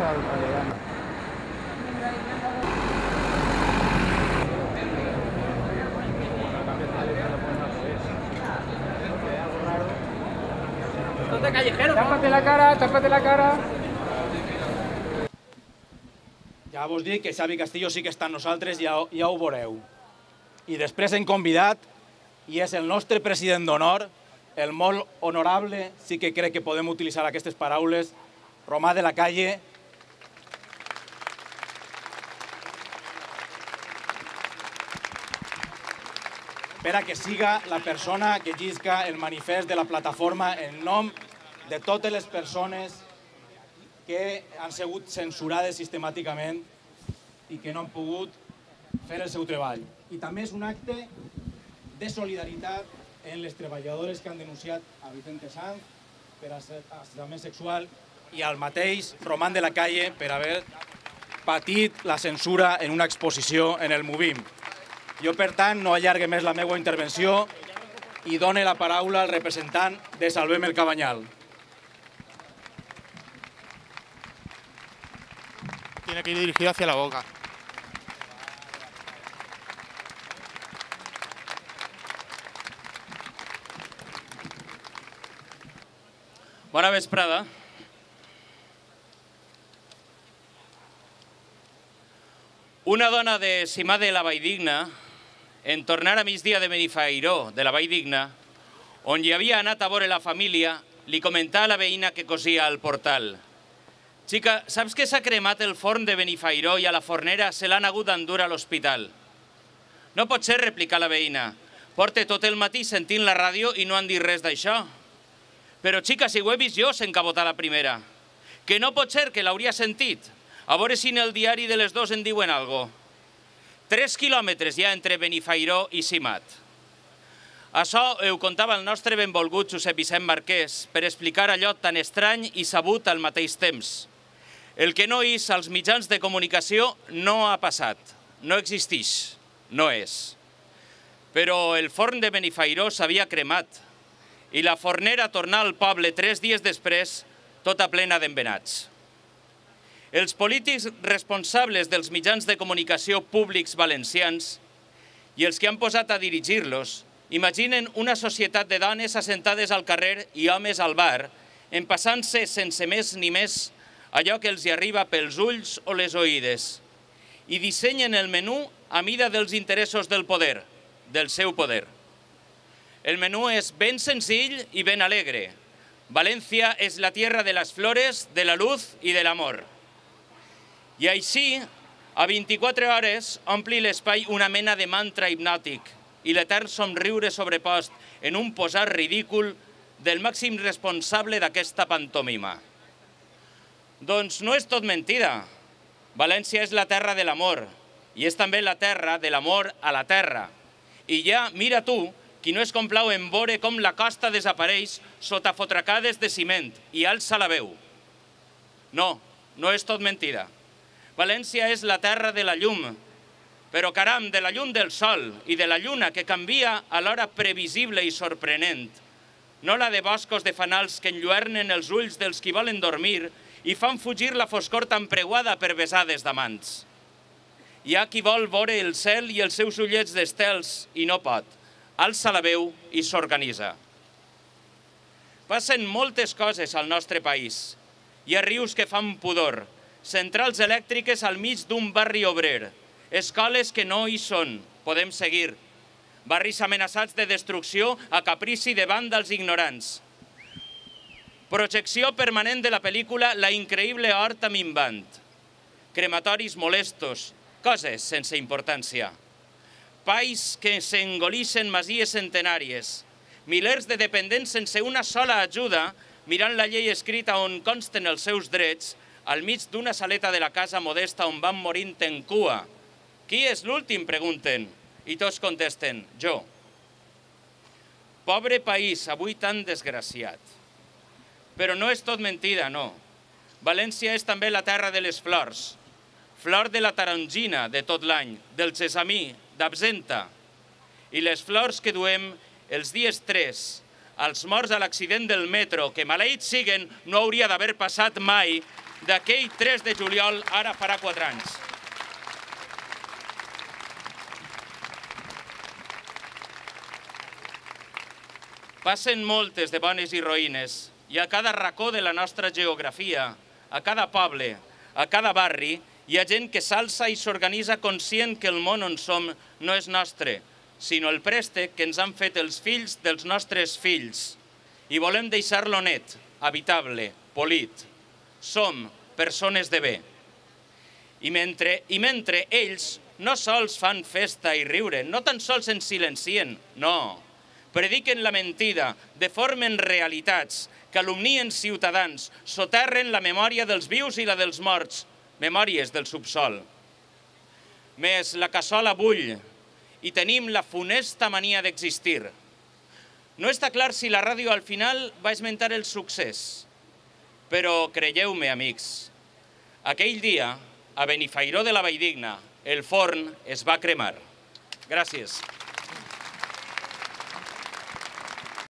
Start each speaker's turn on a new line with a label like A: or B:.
A: Tápate la cara, tápate la cara.
B: Ja vos dic que Xavi Castillo sí que està amb nosaltres, ja ho veureu. I després hem convidat, i és el nostre president d'honor, el molt honorable, sí que crec que podem utilitzar aquestes paraules, Romà de la Calle. Per a que siga la persona que llisca el manifest de la plataforma en nom de totes les persones que han sigut censurades sistemàticament i que no han pogut fer el seu treball. I també és un acte de solidaritat en les treballadores que han denunciat a Vicente Sanz per assetjament sexual i al mateix Román de la Calle per haver patit la censura en una exposició en el Movim. Jo, per tant, no allargue més la meva intervenció i done la paraula al representant de Salvem el Cabanyal.
C: Tiene que ir dirigido hacia la boca.
D: Bona vesprada. Una dona de Simà de la Valldigna, en tornar a migdia de Benifairó, de la Valldigna, on hi havia anat a veure la família, li comentà a la veïna que cosia al portal: «Xica, saps que s'ha cremat el forn de Benifairó i a la fornera se l'han hagut d'endur a l'hospital?» «No pot ser», replicà la veïna. «Porte tot el matí sentint la ràdio i no han dit res d'això». «Però, xica, si ho he vist jo», s'encabotà la primera. «Que no pot ser, que l'hauria sentit. A veure si en el diari de les dos en diuen algo». 3 quilòmetres ja entre Benifairó i Simat. Això ho contava el nostre benvolgut Josep Vicent Marquès per explicar allò tan estrany i sabut al mateix temps. El que no és als mitjans de comunicació no ha passat, no existeix, no és. Però el forn de Benifairó s'havia cremat i la fornera tornà al poble 3 dies després, tota plena d'envenats. Els polítics responsables dels mitjans de comunicació públics valencians i els que han posat a dirigir-los imaginen una societat de dones assentades al carrer i homes al bar, empassant-se sense més ni més allò que els hi arriba pels ulls o les oïdes, i dissenyen el menú a mida dels interessos del poder, del seu poder. El menú és ben senzill i ben alegre. València és la tierra de les flores, de la luz i de l'amor. I així, a 24 hores, ompli l'espai una mena de mantra hipnòtic i l'etern somriure sobrepost en un posar ridícul del màxim responsable d'aquesta pantomima. Doncs no és tot mentida. València és la terra de l'amor i és també la terra de l'amor a la terra. I ja, mira tu, qui no es complau en veure com la costa desapareix sota fotracades de ciment i alça la veu. No, no és tot mentida. València és la terra de la llum, però caram, de la llum del sol i de la lluna que canvia a l'hora previsible i sorprenent, no la de boscos de fanals que enlluernen els ulls dels qui volen dormir i fan fugir la foscor tan preuada per besades d'amants. Hi ha qui vol veure el cel i els seus ullets d'estels i no pot. Alça la veu i s'organitza. Passen moltes coses al nostre país. Hi ha rius que fan pudor, centrals elèctriques al mig d'un barri obrer, escoles que no hi són, podem seguir, barris amenaçats de destrucció a caprici de vàndals ignorants, projecció permanent de la pel·lícula La increïble horta minvant, crematoris molestos, coses sense importància, pais que s'engolixen masies centenàries, milers de dependents sense una sola ajuda, mirant la llei escrita on consten els seus drets, al mig d'una saleta de la casa modesta on van morint en cua. Qui és l'últim? Pregunten. I tots contesten, jo. Pobre país, avui tan desgraciat. Però no és tot mentida, no. València és també la terra de les flors. Flor de la tarongina de tot l'any, del sesamí, d'absenta. I les flors que duem els dies 3, als morts a l'accident del metro, que maleïts siguen, no hauria d'haver passat mai, d'aquell 3 de juliol, ara farà 4 anys. Passen moltes de bones i roïnes, i a cada racó de la nostra geografia, a cada poble, a cada barri, hi ha gent que s'alça i s'organitza conscient que el món on som no és nostre, sinó el préstec que ens han fet els fills dels nostres fills. I volem deixar-lo net, habitable, polit. Som persones de bé. I mentre ells no sols fan festa i riure, no tan sols ens silencien, no. Prediquen la mentida, deformen realitats, calumnien ciutadans, soterren la memòria dels vius i la dels morts, memòries del subsol. Més la cassola bull i tenim la funesta mania d'existir. No està clar si la ràdio al final va esmentar el succés, però creieu-me, amics, aquell dia, a Benifairó de la Valldigna, el forn es va cremar. Gràcies.